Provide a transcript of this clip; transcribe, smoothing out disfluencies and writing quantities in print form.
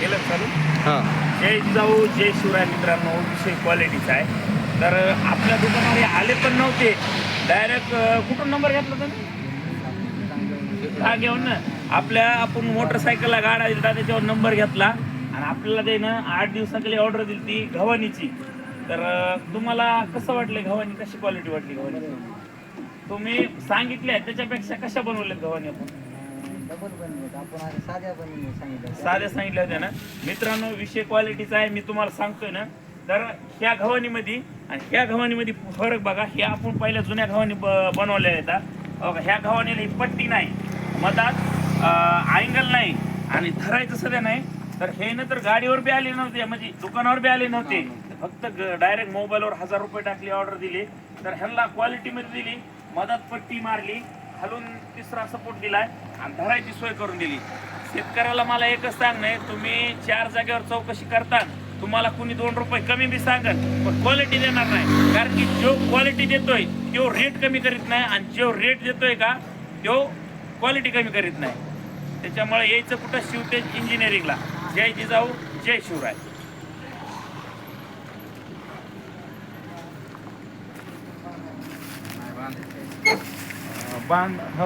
केलं चालू. हां जय जिजाऊ जय शिवराय मित्रांनो, विषय क्वालिटीचा आहे. तर आपल्या दुकानावर हे आले पण नव्हते. डायरेक्ट कुठून नंबर घेतला तुम्ही? हा घेऊन ना आपण मोटरसायकलला गाडा दिला त्याच्यावर नंबर घेतला आणि आपल्याला ते ना 8 दिवसाखाली ऑर्डर दिली ती गव्हाणीची. तर तुम्हाला कसं वाटलं गव्हाणी, कशी क्वालिटी वाटली गव्हाणी? तुम्ही सांगितले त्याच्यापेक्षा कशा बनवल्या गव्हाणी? आपण साध्या सांगितल्या होत्या ना मित्रांनो. विषय क्वालिटीचा आहे, मी तुम्हाला सांगतोय ना. तर ह्या गव्हाणीमध्ये आणि ह्या गव्हाणीमध्ये फरक बघा. ह्या आपण पहिल्या जुन्या गव्हाणी बनवल्या येतात. ह्या गव्हाणीला ही पट्टी नाही, मधात अँगल नाही आणि धरायचं सध्या नाही. तर हे ना तर गाडीवर बी आले नव्हते, म्हणजे दुकानावर बी आले नव्हते. फक्त डायरेक्ट मोबाईलवर 1000 रुपये टाकली, ऑर्डर दिली. तर ह्यांना क्वालिटीमध्ये दिली, मधात पट्टी मारली, खालून तिसरा सपोर्ट दिलाय आणि धरायची सोय करून दिली. शेतकऱ्याला मला एकच सांगणं, तुम्ही 4 जागेवर चौकशी करता, तुम्हाला कुणी 2 रुपये कमी बी सांगत पण क्वालिटी देणार नाही. कारण की जो क्वालिटी देतोय तो रेट कमी करीत नाही आणि जो रेट देतोय का तो क्वालिटी कमी करीत नाही. त्याच्यामुळे यायचं कुठं? शिवतेज इंजिनिअरिंगला. जय जिजाऊ जय शिवराय. बांध हो